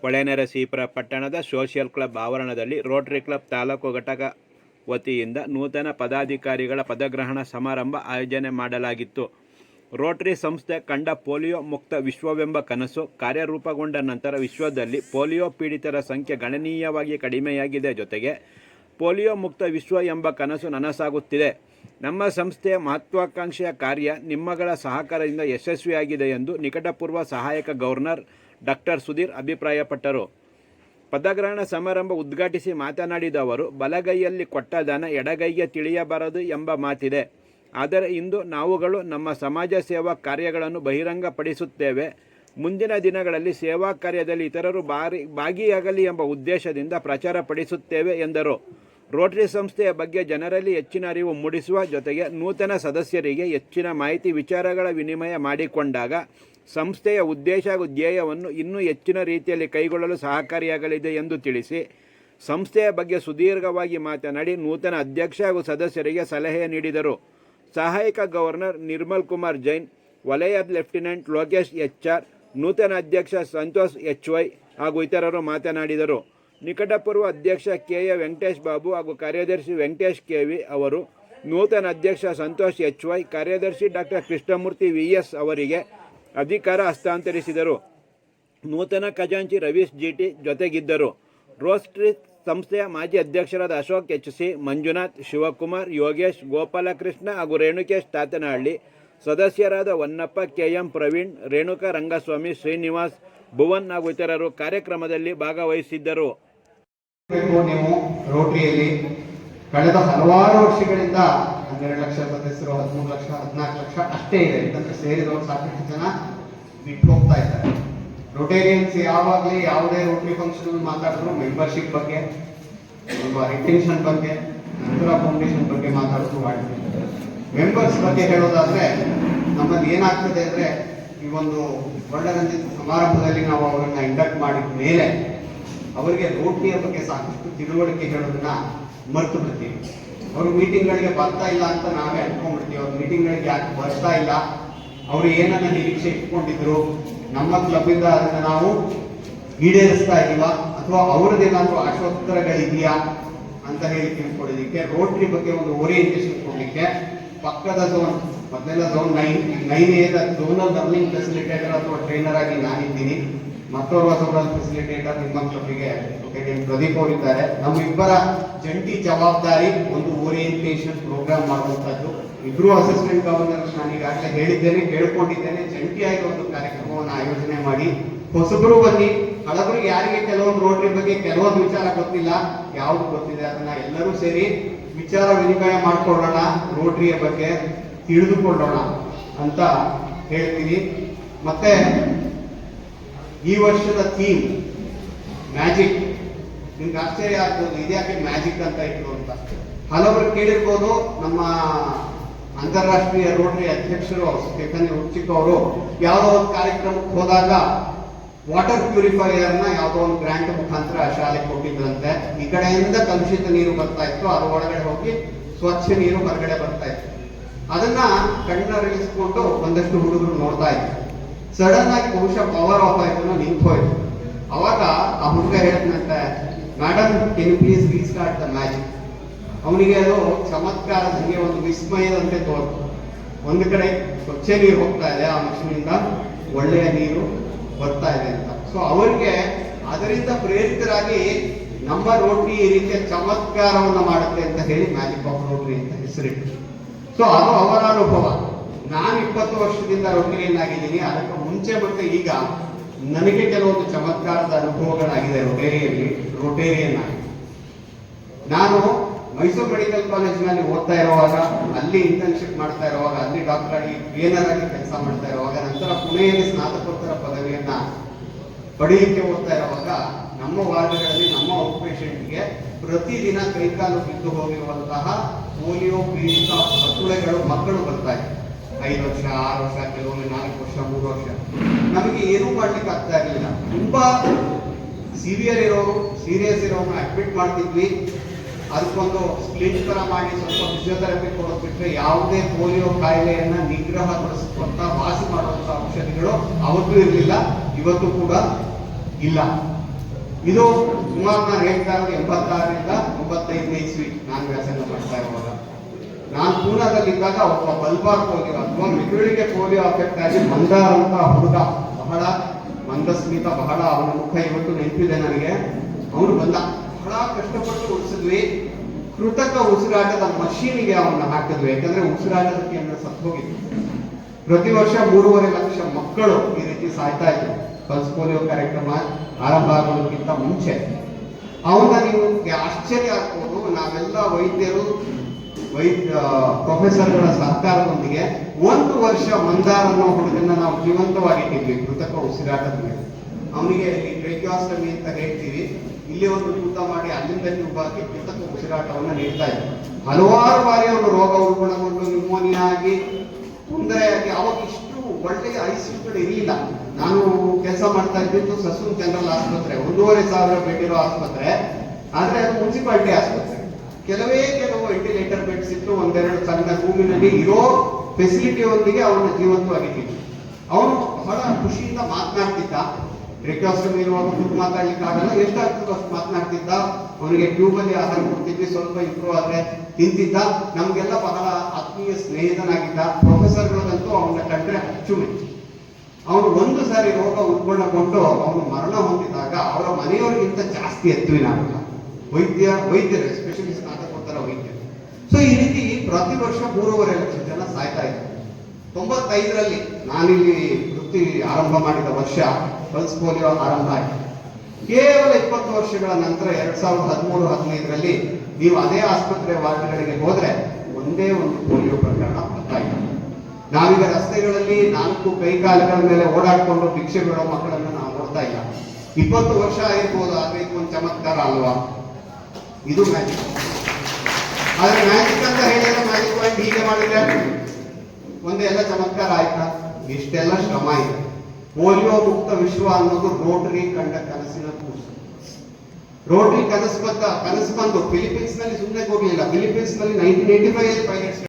ಹೊಳೆನರಸೀಪುರ ಪಟ್ಟಣದ social club ಆವರಣದಲ್ಲಿ Rotary club taluk ಘಟಕ ವತಿಯಿಂದ ನೂತನ ಪದಾಧಿಕಾರಿಗಳ ಪದಗ್ರಹಣ ಸಮಾರಂಭ ಆಯೋಜನೆ ಮಾಡಲಾಗಿತ್ತು. ರೋಟರಿ ಸಂಸ್ಥೆ ಕಂಡ ಪೋಲಿಯೋ ಮುಕ್ತ ವಿಶ್ವವೆಂಬ ಕನಸು ಕಾರ್ಯರೂಪಗೊಂಡ ನಂತರ ವಿಶ್ವದಲ್ಲಿ ಪೋಲಿಯೋ ಪೀಡಿತರ ಸಂಖ್ಯೆ ಗಣನೀಯವಾಗಿ ಕಡಿಮೆಯಾಗಿದೆ. ಜೊತೆಗೆ ಪೋಲಿಯೋ ಮುಕ್ತ ವಿಶ್ವ ಎಂಬ ಕನಸು ನನಸಾಗುತ್ತಿದೆ. ನಮ್ಮ ಸಂಸ್ಥೆಯ ಮಹತ್ವಾಕಾಂಕ್ಷೆಯ ಕಾರ್ಯ ನಿಮ್ಮಗಳ ಸಹಕಾರದಿಂದ ಯಶಸ್ವಿಯಾಗಿದೆ ಎಂದು ನಿಕಟಪೂರ್ವ ಸಹಾಯಕ ಗವರ್ನರ್ ಡಾಕ್ಟರ್ ಸುಧೀರ್ ಅಭಿಪ್ರಾಯಪಟ್ಟರು. ಪದಗ್ರಹಣ ಸಮಾರಂಭ ಉದ್ಘಾಟಿಸಿ ಮಾತನಾಡಿದ ಅವರು, ಬಲಗೈಯಲ್ಲಿ ಕೊಟ್ಟ ದಾನ ಎಡಗೈಗೆ ತಿಳಿಯಬಾರದು ಎಂಬ ಮಾತಿದೆ. ಆದರೆ ಇಂದು ನಾವುಗಳು ನಮ್ಮ ಸಮಾಜ ಸೇವಾ ಕಾರ್ಯಗಳನ್ನು ಬಹಿರಂಗಪಡಿಸುತ್ತೇವೆ. ಮುಂದಿನ ದಿನಗಳಲ್ಲಿ ಸೇವಾ ಕಾರ್ಯದಲ್ಲಿ ಇತರರು ಭಾಗಿಯಾಗಲಿ ಎಂಬ ಉದ್ದೇಶದಿಂದ ಪ್ರಚಾರಪಡಿಸುತ್ತೇವೆ ಎಂದರು. ರೋಟರಿ ಸಂಸ್ಥೆಯ ಬಗ್ಗೆ ಜನರಲ್ಲಿ ಹೆಚ್ಚಿನ ಅರಿವು ಮೂಡಿಸುವ ಜೊತೆಗೆ ನೂತನ ಸದಸ್ಯರಿಗೆ ಹೆಚ್ಚಿನ ಮಾಹಿತಿ ವಿಚಾರಗಳ ವಿನಿಮಯ ಮಾಡಿಕೊಂಡಾಗ ಸಂಸ್ಥೆಯ ಉದ್ದೇಶ ಹಾಗೂ ಧ್ಯೇಯವನ್ನು ಇನ್ನೂ ಹೆಚ್ಚಿನ ರೀತಿಯಲ್ಲಿ ಕೈಗೊಳ್ಳಲು ಸಹಕಾರಿಯಾಗಲಿದೆ ಎಂದು ತಿಳಿಸಿ, ಸಂಸ್ಥೆಯ ಬಗ್ಗೆ ಸುದೀರ್ಘವಾಗಿ ಮಾತನಾಡಿ ನೂತನ ಅಧ್ಯಕ್ಷ ಹಾಗೂ ಸದಸ್ಯರಿಗೆ ಸಲಹೆ ನೀಡಿದರು. ಸಹಾಯಕ ಗವರ್ನರ್ ನಿರ್ಮಲ್ ಕುಮಾರ್ ಜೈನ್, ವಲಯ ಲೆಫ್ಟಿನೆಂಟ್ ಲೋಕೇಶ್ HR, ನೂತನ ಅಧ್ಯಕ್ಷ ಸಂತೋಷ್ HY ಹಾಗೂ ಇತರರು ಮಾತನಾಡಿದರು. ನಿಕಟಪೂರ್ವ ಅಧ್ಯಕ್ಷ KA ವೆಂಕಟೇಶ್ ಬಾಬು ಹಾಗೂ ಕಾರ್ಯದರ್ಶಿ ವೆಂಕಟೇಶ್ KV ಅವರು ನೂತನ ಅಧ್ಯಕ್ಷ ಸಂತೋಷ್ HY, ಕಾರ್ಯದರ್ಶಿ ಡಾಕ್ಟರ್ ಕೃಷ್ಣಮೂರ್ತಿ VS ಅವರಿಗೆ ಅಧಿಕಾರ ಹಸ್ತಾಂತರಿಸಿದರು. ನೂತನ ಖಜಾಂಚಿ ರವೀಶ್ GT ಜೊತೆಗಿದ್ದರು. ರೋಟರಿ ಸಂಸ್ಥೆಯ ಮಾಜಿ ಅಧ್ಯಕ್ಷರಾದ ಅಶೋಕ್ HC, ಮಂಜುನಾಥ್, ಶಿವಕುಮಾರ್, ಯೋಗೇಶ್, ಗೋಪಾಲಕೃಷ್ಣ ಹಾಗೂ ರೇಣುಕೇಶ್ ತಾತನಹಳ್ಳಿ, ಸದಸ್ಯರಾದ ಹೊನ್ನಪ್ಪ, KM ಪ್ರವೀಣ್, ರೇಣುಕಾ ರಂಗಸ್ವಾಮಿ, ಶ್ರೀನಿವಾಸ್, ಭುವನ್ ಹಾಗೂ ಇತರರು ಕಾರ್ಯಕ್ರಮದಲ್ಲಿ ಭಾಗವಹಿಸಿದ್ದರು. ನೀವು ರೋಟರಿಯಲ್ಲಿ ಕಳೆದ ಹಲವಾರು ವರ್ಷಗಳಿಂದ 12 ಲಕ್ಷ ಸದಸ್ಯರು, 13 ಲಕ್ಷ, 14 ಲಕ್ಷ ಅಷ್ಟೇ ಇದೆ. ಇದಕ್ಕೆ ಸೇರಿದವರು ಸಾಕಷ್ಟು ಜನ ಬಿಟ್ಟು ಹೋಗ್ತಾ ಇದ್ದಾರೆ. ರೋಟೇರಿಯನ್ಸ್ ಯಾವಾಗಲೇ ಯಾವುದೇ ರೋಟರಿ ಫಂಕ್ಷನ್ ಮಾತಾಡಿದ್ರು ಮೆಂಬರ್ಶಿಪ್ ಬಗ್ಗೆ, ರಿಟೆನ್ಷನ್ ಬಗ್ಗೆ, ನಂತರ ಫೌಂಡೇಶನ್ ಬಗ್ಗೆ ಮಾತಾಡೋದು ಮಾಡ್ತಿದ್ದಾರೆ. ಮೆಂಬರ್ಸ್ ಬಗ್ಗೆ ಹೇಳೋದಾದ್ರೆ ನಮ್ಮಲ್ಲಿ ಏನಾಗ್ತದೆ ಅಂದ್ರೆ, ಈ ಒಂದು ವರ್ಣರಂಜಿತ ಸಮಾರಂಭದಲ್ಲಿ ನಾವು ಅವರನ್ನ ಇಂಡಕ್ಟ್ ಮಾಡಿದ ಮೇಲೆ ಅವರಿಗೆ ರೋಟರಿಯ ಬಗ್ಗೆ ಸಾಕಷ್ಟು ತಿಳುವಳಿಕೆ ಹೇಳೋದನ್ನ ಮರೆತು ಬಿಡ್ತೀವಿ. ಅವರು ಮೀಟಿಂಗ್ಗಳಿಗೆ ಬರ್ತಾ ಇಲ್ಲ ಅಂತ ನಾವೇ ಅನ್ಕೊಂಡ್ಬಿಡ್ತೀವಿ. ಅವ್ರ ಮೀಟಿಂಗ್ಗಳಿಗೆ ಯಾಕೆ ಬರ್ತಾ ಇಲ್ಲ, ಅವರು ಏನನ್ನ ನಿರೀಕ್ಷೆ ಇಟ್ಕೊಂಡಿದ್ರು, ನಮ್ಮ ಕ್ಲಬ್ಬಿಂದ ಅದನ್ನ ನಾವು ಈಡೇರಿಸ್ತಾ ಇದೀವ ಅಥವಾ ಅವ್ರದ್ದೇನಾದ್ರೂ ಆಶೋತ್ತರಗಳಿದೆಯಾ ಅಂತ ಹೇಳಿ ತಿಳ್ಕೊಳ್ಳೋದಿಕ್ಕೆ, ರೋಟರಿ ಬಗ್ಗೆ ಒಂದು ಓರಿಯೆಂಟೇಷನ್ ಕೊಡ್ಲಿಕ್ಕೆ ಪಕ್ಕದ ಝೋನ್, ಮೊದಲೆಲ್ಲ zone 9A zonal learning facilitator ಅಥವಾ ಟ್ರೈನರ್ ಆಗಿ ನಾನಿದ್ದೀನಿ. ಮತ್ತೋರ್ವ ಝೋನಲ್ ಫೆಸಿಲಿಟೇಟರ್ ನಿಮ್ಮ ಕ್ಲಬ್ಬಿಗೆ ಪ್ರದೀಪ್ ಅವರಿದ್ದಾರೆ. ನಮ್ಮಿಬ್ಬರ ಜಂಟಿ ಜವಾಬ್ದಾರಿ ಒಂದು ಓರಿಯೆಂಟೇಷನ್ ಪ್ರೋಗ್ರಾಮ್ ಮಾಡುವಂತದ್ದು. ಇಬ್ರು ಅಸಿಸ್ಟೆಂಟ್ ಗವರ್ನರ್ ನಾನು ಈಗಾಗಲೇ ಹೇಳಿದ್ದೇನೆ, ಕೇಳ್ಕೊಂಡಿದ್ದೇನೆ, ಜಂಟಿಯಾಗಿ ಒಂದು ಕಾರ್ಯಕ್ರಮವನ್ನು ಆಯೋಜನೆ ಮಾಡಿ ಹೊಸಬರು ಬನ್ನಿ, ಹಳಬರಿಗೆ ಯಾರಿಗೆ ಕೆಲವೊಂದು ರೋಟರಿ ಬಗ್ಗೆ ಕೆಲವೊಂದು ವಿಚಾರ ಗೊತ್ತಿಲ್ಲ, ಯಾವ್ದು ಗೊತ್ತಿದೆ ಅದನ್ನ ಎಲ್ಲರೂ ಸೇರಿ ವಿಚಾರ ವಿನಿಮಯ ಮಾಡ್ಕೊಳ್ಳೋಣ, ರೋಟರಿಯ ಬಗ್ಗೆ ತಿಳಿದುಕೊಳ್ಳೋಣ ಅಂತ ಹೇಳ್ತೀನಿ. ಮತ್ತೆ ಈ ವರ್ಷದ ಥೀಮ್ ಮ್ಯಾಜಿಕ್. ನಿಮ್ಗೆ ಆಶ್ಚರ್ಯ ಆಗ್ಬೋದು, ಇದ್ಯಾಕೆ ಮ್ಯಾಜಿಕ್ ಅಂತ ಇತ್ತು ಅಂತ. ಹಲವರು ಕೇಳಿರ್ಬೋದು, ನಮ್ಮ ಅಂತಾರಾಷ್ಟ್ರೀಯ ರೋಟರಿ ಅಧ್ಯಕ್ಷರು ಸ್ಟೆಫನಿ ರುಚಿಕ್ ಅವರು ಯಾವುದೋ ಒಂದು ಕಾರ್ಯಕ್ರಮಕ್ಕೆ ಹೋದಾಗ ವಾಟರ್ ಪ್ಯೂರಿಫೈಯರ್ನ ಯಾವುದೋ ಒಂದು ಗ್ರಾಂಟ್ ಮುಖಾಂತರ ಶಾಲೆಗೆ ಕೊಟ್ಟಿದ್ರಂತೆ. ಈ ಕಡೆಯಿಂದ ಕಲುಷಿತ ನೀರು ಬರ್ತಾ ಇತ್ತು, ಅದ್ರ ಒಳಗಡೆ ಹೋಗಿ ಸ್ವಚ್ಛ ನೀರು ಹೊರಗಡೆ ಬರ್ತಾ ಇತ್ತು. ಅದನ್ನ ಕಣ್ಣರಿಗಿಸ್ಕೊಂಡು ಒಂದಷ್ಟು ಹುಡುಗರು ನೋಡ್ತಾ ಇದ್ರು. ಸಡನ್ ಆಗಿ ಬಹುಶಃ ಪವರ್ ಆಫ್ ಆಯ್ತು, ನಿಂತು ಹೋಯ್ತು. ಅವಾಗ ಆ ಹುಡುಗ ಹೇಳಿದಂತೆ, madam can you please restart the magic. ಅವನಿಗೆ ಅದು ಚಮತ್ಕಾರದಂಗೆ ಒಂದು ವಿಸ್ಮಯದಂತೆ ತೋರ್ತು. ಒಂದು ಕಡೆ ಸ್ವಚ್ಛ ನೀರು ಹೋಗ್ತಾ ಇದೆ, ಆ ಮಷೀನಿಂದ ಒಳ್ಳೆಯ ನೀರು ಬರ್ತಾ ಇದೆ ಅಂತ. ಸೊ ಅವರಿಗೆ ಅದರಿಂದ ಪ್ರೇರಿತರಾಗಿ ನಮ್ಮ ರೋಟರಿ ಈ ರೀತಿಯ ಚಮತ್ಕಾರವನ್ನು ಮಾಡುತ್ತೆ ಅಂತ ಹೇಳಿ ಮ್ಯಾಜಿಕ್ ಆಫ್ ರೋಟರಿ ಅಂತ ಹೆಸರಿಟ್ಟು. ಸೊ ಅದು ಅವರ ಅನುಭವ. ನಾನು 20 ವರ್ಷದಿಂದ ರೋಟರಿಯನ್ನಾಗಿದ್ದೀನಿ. ಅದಕ್ಕೆ ಮುಂಚೆ ಮತ್ತೆ ಈಗ ನನಗೆ ಕೆಲವೊಂದು ಚಮತ್ಕಾರದ ಅನುಭವಗಳಾಗಿದೆ ರೋಟೇರಿಯನ್ ಆಗಿ. ನಾನು ಮೈಸೂರು ಮೆಡಿಕಲ್ ಕಾಲೇಜಿನಲ್ಲಿ ಓದ್ತಾ ಇರುವಾಗ, ಅಲ್ಲಿ ಇಂಟರ್ನ್ಶಿಪ್ ಮಾಡ್ತಾ ಇರುವಾಗ, ಅಲ್ಲಿ ಡಾಕ್ಟರ್ ಆಗಿ ಟ್ರೈನರ್ ಆಗಿ ಕೆಲಸ ಮಾಡ್ತಾ ಇರುವಾಗ, ನಂತರ ಪುಣೆಯಲ್ಲಿ ಸ್ನಾತಕೋತ್ತರ ಪದವಿಯನ್ನ ಪಡೆಯಲಿಕ್ಕೆ ಓದ್ತಾ ಇರುವಾಗ, ನಮ್ಮ ವಾರ್ಡ್ಗಳಲ್ಲಿ ನಮ್ಮ ಔಟ್ ಪೇಷಂಟ್ಗೆ ಪ್ರತಿದಿನ ಕೈಕಾಲು ಬಿದ್ದು ಹೋಗಿರುವಂತಹ ಪೋಲಿಯೋ ಪೀಡಿತ ಮಕ್ಕಳು ಬರ್ತಾ ಇದ್ರು. 5 ವರ್ಷ, 6 ವರ್ಷ, ಕೆಲವೊಮ್ಮೆ 4 ವರ್ಷ, 3 ವರ್ಷ. ನಮಗೆ ಏನೂ ಮಾಡ್ಲಿಕ್ಕೆ ಆಗ್ತಾ ಇರಲಿಲ್ಲ. ತುಂಬಾ ಸೀರಿಯಸ್ ಇರೋರು ಅಡ್ಮಿಟ್ ಮಾಡ್ತಿದ್ವಿ. ಅದಕ್ಕೊಂದು ಸ್ಪ್ಲಿಂಟ್ ತರ ಮಾಡಿ ಸ್ವಲ್ಪ ಫಿಸಿಯೋಥೆರಪಿ ಕೊಡೋದು ಬಿಟ್ಟರೆ ಯಾವುದೇ ಪೋಲಿಯೋ ಕಾಯಿಲೆಯನ್ನ ನಿಗ್ರಹಗೊಳಿಸುವಂತ ವಾಸಿ ಮಾಡುವಂತ ಔಷಧಿಗಳು ಅವತ್ತೂ ಇರಲಿಲ್ಲ, ಇವತ್ತು ಕೂಡ ಇಲ್ಲ. ಇದು ಸುಮಾರು ನಾನು ಹೇಳ್ತಾ ಇರೋದು 86ರಿಂದ 95ನೇ ಇಸ್ವಿ ನಾನು ವ್ಯಾಸಂಗ ಮಾಡ್ತಾ ಇರುವಾಗ. ನಾನು ಪೂನಾದಲ್ಲಿದ್ದಾಗ ಒಬ್ಬ ಬಲ್ಬಾರ್ ಪೋಲಿಯೋ ಅಥವಾ ಮಿದುಳಿಗೆ ಪೋಲಿಯೋ ಅಫೆಕ್ಟ್ ಆಗಿ ಮಂದಾರ್ ಅಂತ ಹುಡುಗ, ಬಹಳ ಮಂದಸ್ಮಿತ, ಬಹಳ ಅವನ ಮುಖ ಇವತ್ತು ನೆನಪಿದೆ ನನಗೆ. ಅವನು ಬಂದ, ಬಹಳ ಕಷ್ಟಪಟ್ಟು ಉಳಿಸಿದ್ವಿ. ಕೃತಕ ಉಸಿರಾಟದ ಮಷೀನಿಗೆ ಅವನ್ನ ಹಾಕಿದ್ವಿ, ಯಾಕಂದ್ರೆ ಉಸಿರಾಟದ ಕೇಂದ್ರ ಸತ್ತು ಹೋಗಿತ್ತು. ಪ್ರತಿ ವರ್ಷ 3.5 ಲಕ್ಷ ಮಕ್ಕಳು ಈ ರೀತಿ ಸಾಯ್ತಾ ಇದ್ರು ಪಲ್ಸ್ ಪೋಲಿಯೋ ಕಾರ್ಯಕ್ರಮ ಆರಂಭ ಆಗೋದಕ್ಕಿಂತ ಮುಂಚೆ. ಅವನ್ನ ನೀವು ಆಶ್ಚರ್ಯ ಆಗ್ಬೋದು, ನಾವೆಲ್ಲ ವೈದ್ಯರು ಪ್ರೊಫೆಸರ್ಗಳ ಸಹಕಾರದೊಂದಿಗೆ 1 ವರ್ಷ ಮಂದಾರ್ ಅನ್ನೋ ಹುಡುಗನ್ನ ನಾವು ಜೀವಂತವಾಗಿಟ್ಟಿದ್ವಿ ಕೃತಕ ಉಸಿರಾಟದ ಮೇಲೆ. ಅವನಿಗೆ ಟ್ರೇಕಿಯಾಸ್ಟಮಿ ಅಂತ ಹೇಳ್ತೀವಿ, ಇಲ್ಲಿ ಒಂದು ತೂತ ಮಾಡಿ ಅಲ್ಲಿಂದ ಟ್ಯೂಬ್ ಹಾಕಿ ಕೃತಕ ಉಸಿರಾಟವನ್ನು ನೀಡ್ತಾ ಇದ್ವಿ. ಹಲವಾರು ಬಾರಿ ಅವನು ರೋಗ ಉಲ್ಬಣಗೊಂಡು ನ್ಯೂಮೋನಿಯಾ ಆಗಿ ತೊಂದರೆಯಾಗಿ, ಅವಾಗ ಇಷ್ಟು ಒಳ್ಳೆಯ ಐಸಿಯುಗಳು ಇರಲಿಲ್ಲ. ನಾನು ಕೆಲಸ ಮಾಡ್ತಾ ಇದ್ದಿದ್ದು ಸಸೂನ್ ಜನರಲ್ ಆಸ್ಪತ್ರೆ, 1,500 ಬೆಡ್ ಇರೋ ಆಸ್ಪತ್ರೆ, ಆದ್ರೆ ಅದು ಮುನ್ಸಿಪಾಲಿಟಿ ಆಸ್ಪತ್ರೆ. ಕೆಲವು ವೆಂಟಿಲೇಟರ್ ಬೆಡ್ಸ್ ಇತ್ತು, ಒಂದೆರಡು ಸಣ್ಣ ರೂಮಿನಲ್ಲಿ ಇರೋ ಫೆಸಿಲಿಟಿಯೊಂದಿಗೆ ಅವನ ಜೀವಂತವಾಗಿತ್ತು. ಅವನು ಬಹಳ ಖುಷಿಯಿಂದ ಮಾತನಾಡ್ತಿದ್ದ. ಟ್ರೇಕಿಯಾಸ್ಟಮಿ ಇರುವಾಗ ಕೂತು ಮಾತಾಡ್ಲಿಕ್ಕೆ ಆಗಲ್ಲ, ಎಷ್ಟಾಗ್ತದೆ ಅಷ್ಟು ಮಾತನಾಡ್ತಿದ್ದ. ಅವನಿಗೆ ಟ್ಯೂಬಲ್ಲಿ ಆಹಾರ ಕೊಡ್ತಿದ್ವಿ, ಸ್ವಲ್ಪ ಇಂಪ್ರೂವ್ ಆದ್ರೆ ತಿಂತಿದ್ದ. ನಮ್ಗೆಲ್ಲ ಬಹಳ ಆತ್ಮೀಯ ಸ್ನೇಹಿತನಾಗಿದ್ದ. ಪ್ರೊಫೆಸರ್ಗಳಂತೂ ಅವನ ಕಂಡ್ರೆ ಅಚ್ಚುಮೆಚ್ಚು. ಅವನು ಒಂದು ಸಾರಿ ರೋಗ ಉಲ್ಬಣಗೊಂಡು ಅವನು ಮರಣ ಹೊಂದಿದಾಗ ಅವರ ಮನೆಯವರಿಗಿಂತ ಜಾಸ್ತಿ ಎತ್ತುವಿ ನಾವೆಲ್ಲ ವೈದ್ಯರು, ಎಸ್ಪೆಷಲಿ ಸ್ನಾತಕೋತ್ತರ ವೈದ್ಯರು. ಸೊ ಈ ರೀತಿ ಪ್ರತಿ ವರ್ಷ 3.5 ಲಕ್ಷ ಜನ ಸಾಯ್ತಾ ಇದ್ದಾರೆ. 95ರಲ್ಲಿ ನಾನಿಲ್ಲಿ ವೃತ್ತಿ ಆರಂಭ ಮಾಡಿದ ವರ್ಷ ಪಲ್ಸ್ ಪೋಲಿಯೋ ಆರಂಭ ಆಯಿತು. ಕೇವಲ 20 ವರ್ಷಗಳ ನಂತರ 2013-15ರಲ್ಲಿ ನೀವು ಅದೇ ಆಸ್ಪತ್ರೆ ವಾರ್ಡ್ಗಳಿಗೆ ಹೋದ್ರೆ ಒಂದೇ ಒಂದು ಪೋಲಿಯೋ ಪ್ರಕರಣ ಬರ್ತಾ ಇದೆ. ನಾವೀಗ ರಸ್ತೆಗಳಲ್ಲಿ 4 ಕೈಕಾಲುಗಳ ಮೇಲೆ ಓಡಾಡ್ಕೊಂಡು ಭಿಕ್ಷೆ ಬಿಡೋ ಮಕ್ಕಳನ್ನು ನಾವು ನೋಡ್ತಾ ಇಲ್ಲ. 20 ವರ್ಷ ಆಗಿರ್ಬೋದು, ಆದ್ರೆ ಇದು ಒಂದು ಚಮತ್ಕಾರ ಅಲ್ವಾ? ಇದು ಮ್ಯಾಜಿಕ್. ಆದ್ರೆ ಮ್ಯಾಜಿಕ್ ಅಂತ ಹೇಳಿದ್ರೆ ಮ್ಯಾಜಿಕ್ ಪಾಯಿಂಟ್ ಹೀಗೆ ಮಾಡಿದ್ರೆ ಒಂದೇ ಎಲ್ಲ ಚಮತ್ಕಾರ ಆಯ್ತಾ? ಇಷ್ಟೆಲ್ಲ ಶ್ರಮ ಇದೆ. ಪೋಲಿಯೋ ಮುಕ್ತ ವಿಶ್ವ ಅನ್ನೋದು ರೋಟರಿ ಕಂಡ ಕನಸಿನ ಕೂಸು. ರೋಟರಿ ಕನಸು ಬಂದು ಫಿಲಿಪೀನ್ಸ್ ನಲ್ಲಿ ಸುಮ್ಮನೆ ಹೋಗ್ಲಿಲ್ಲ. ಫಿಲಿಪೀನ್ಸ್ ನಲ್ಲಿ 1985 ಪೈಲಟ್ಸ್